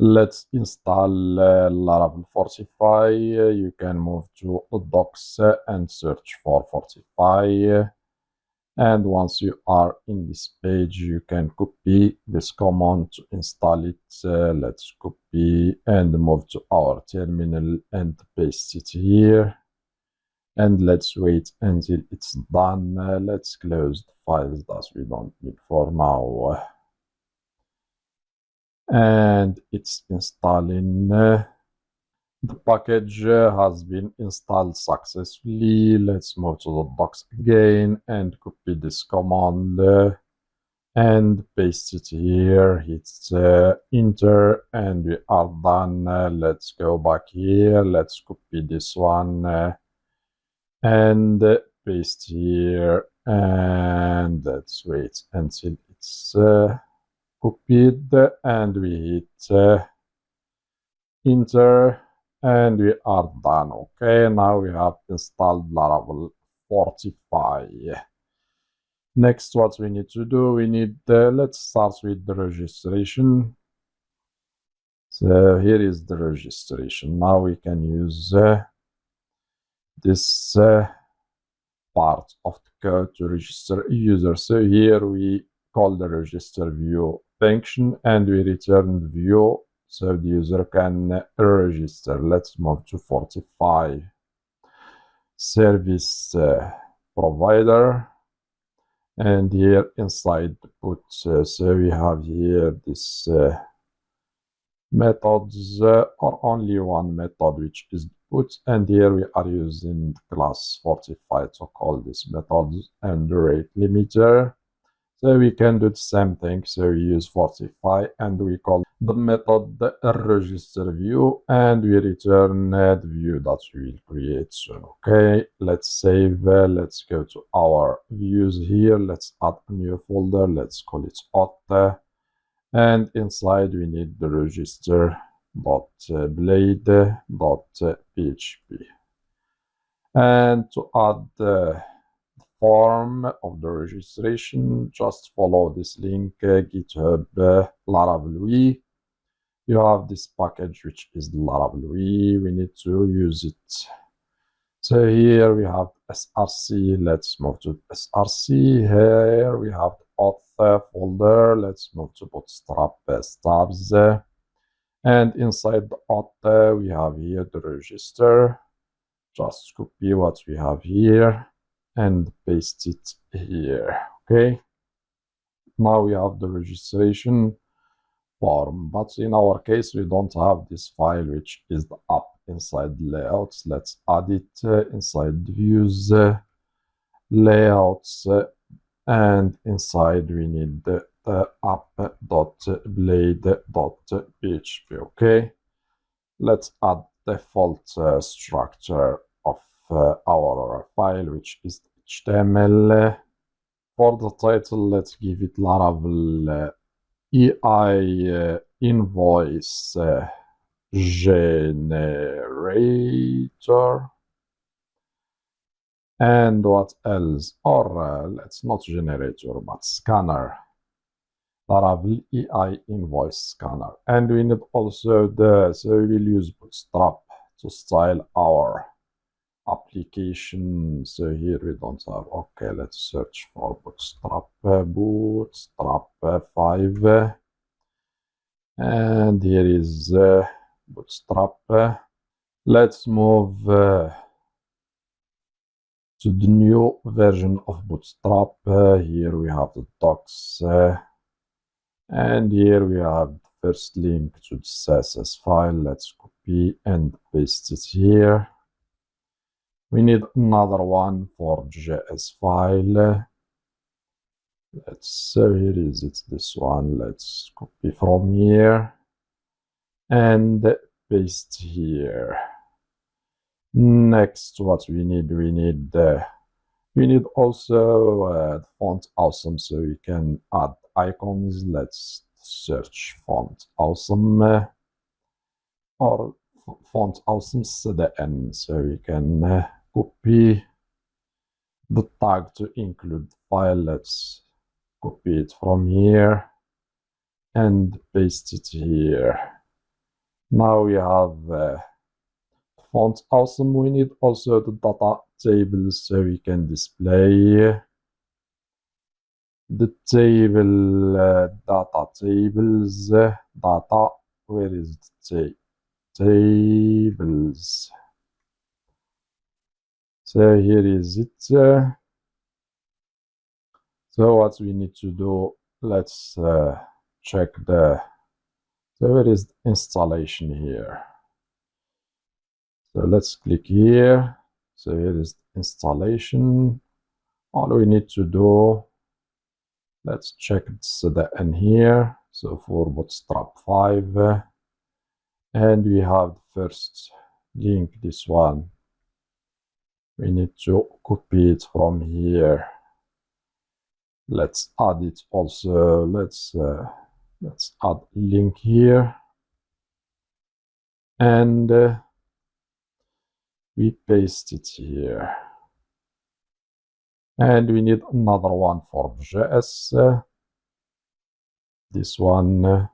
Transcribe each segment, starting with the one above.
Let's install Laravel Fortify. You can move to docs and search for Fortify. And once you are in this page, you can copy this command to install it. Let's copy and move to our terminal and paste it here. And let's wait until it's done. Let's close the files that we don't need for now. And it's installing. The package has been installed successfully. Let's move to the docs again and copy this command and paste it here. Hit enter and we are done. Let's go back here. Let's copy this one and paste here, and let's wait until it's copied and we hit enter. And we are done. Okay, now we have installed Laravel Fortify. Next, what we need to do, let's start with the registration. So here is the registration. Now we can use this part of the code to register a user. So here we call the register view function and we return the view so the user can register. Let's move to Fortify service provider, and here inside the put, so we have here this methods or only one method, which is put, and here we are using the class Fortify to call this methods and the rate limiter. So we can do the same thing. So we use Fortify and we call the method the register view and we return the view that we will create soon. Okay, let's save. Let's go to our views here. Let's add a new folder. Let's call it auth. And inside we need the register.blade.php. And to add the form of the registration, just follow this link, GitHub Laravel. You have this package which is Laravel. We need to use it. So here we have src. Let's move to src. Here we have the auth folder. Let's move to bootstrap stubs. And inside the auth we have here the register. Just copy what we have here and paste it here. Okay, now we have the registration form, but in our case we don't have this file which is the app inside layouts. Let's add it inside views, layouts, and inside we need the app.blade.php. okay, let's add default structure of our file, which is HTML. For the title, let's give it Laravel EI Invoice Generator. And what else? Or let's not generator, but scanner. Laravel EI Invoice Scanner. And we need also so we will use Bootstrap to style our application. So here we don't have. Okay, let's search for Bootstrap. Bootstrap 5. And here is Bootstrap. Let's move to the new version of Bootstrap. Here we have the docs. And here we have the first link to the CSS file. Let's copy and paste it here. We need another one for JS file. So here is it, this one. Let's copy from here and paste here. Next, what we need also the font awesome, so we can add icons. Let's search font awesome or font awesome CDN, so we can copy the tag to include the file. Let's copy it from here and paste it here. Now we have font awesome. We need also the data tables so we can display the table, data tables, data. Where is the tables? So here is it. So what we need to do, let's check the, so where is the installation here? So let's click here. So here is the installation. All we need to do, let's check the N here. So for Bootstrap 5, and we have the first link, this one. We need to copy it from here. Let's add it also. Let's add link here, and we paste it here. And we need another one for JS. This one.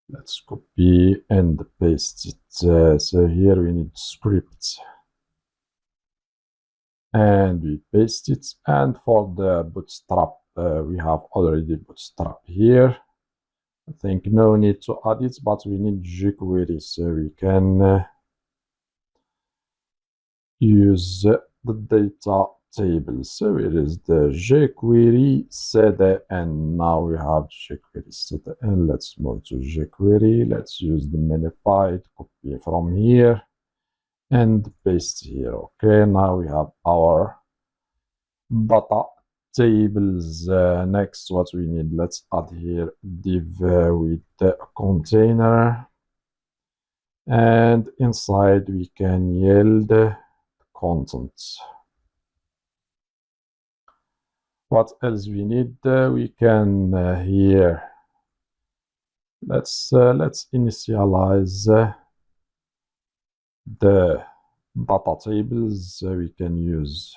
Let's copy and paste it. So here we need script, and we paste it. And for the Bootstrap, we have already Bootstrap here. I think no need to add it, but we need jQuery, so we can use the data table. So it is the jQuery CD, and now we have jQuery CD. And let's move to jQuery. Let's use the minified, copy from here and paste here. Okay, now we have our data tables. Next, what we need, let's add here div with the container, and inside we can yield content. What else we need? We can here, let's initialize the data tables. We can use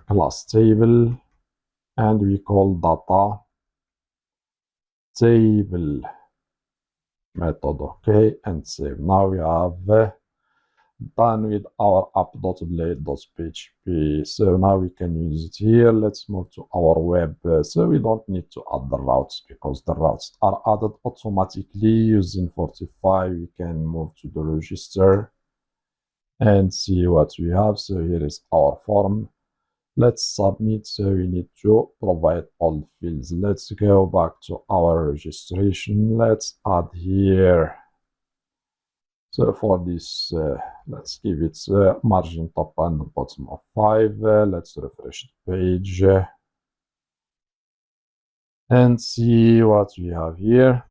class table, and we call data table method. Okay, and save. Now we have done with our app.blade.php. So now we can use it here. Let's move to our web. So we don't need to add the routes because the routes are added automatically using 45. We can move to the register and see what we have. So here is our form. Let's submit. So we need to provide all the fields. Let's go back to our registration. Let's add here. So for this, let's give it margin top and bottom of 5. Let's refresh the page and see what we have here.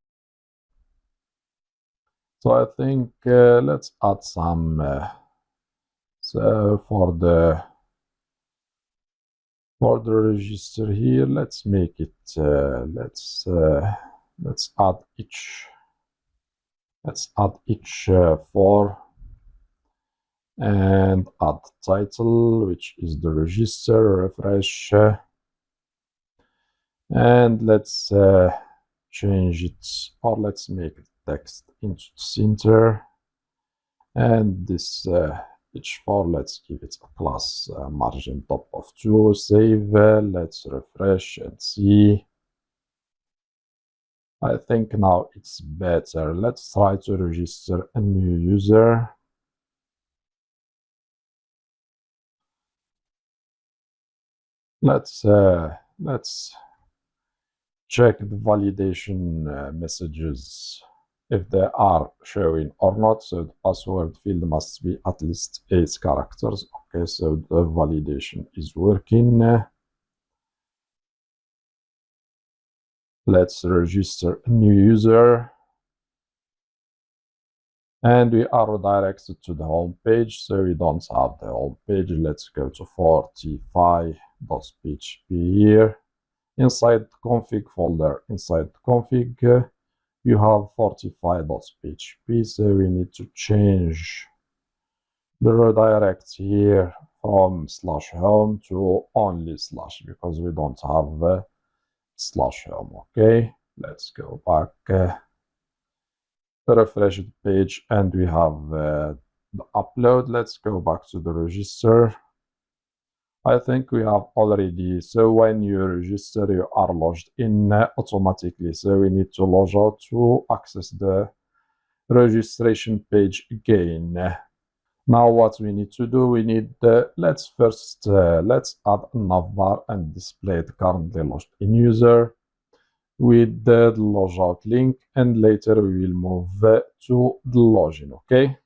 So I think let's add some. So for the register here, let's make it. Let's add each. Let's add each 4. And add title, which is the register, refresh, and let's change it, or let's make text into center, and this each 4, let's give it a class margin top of 2. Save. Let's refresh and see. I think now it's better. Let's try to register a new user. Let's check the validation messages if they are showing or not. So the password field must be at least 8 characters. Okay, so the validation is working. Let's register a new user. And we are redirected to the home page, so we don't have the home page. Let's go to 45.php here. Inside the config folder, inside the config, you have 45.php, so we need to change the redirect here from /home to only / because we don't have /home. Okay, let's go back. refresh the page, and we have the upload. Let's go back to the register. I think we have already, so when you register, you are logged in automatically. So we need to log out to access the registration page again. Now what we need to do, we need, let's add a navbar and display the currently logged in user with the logout link, and later we will move to the login, okay?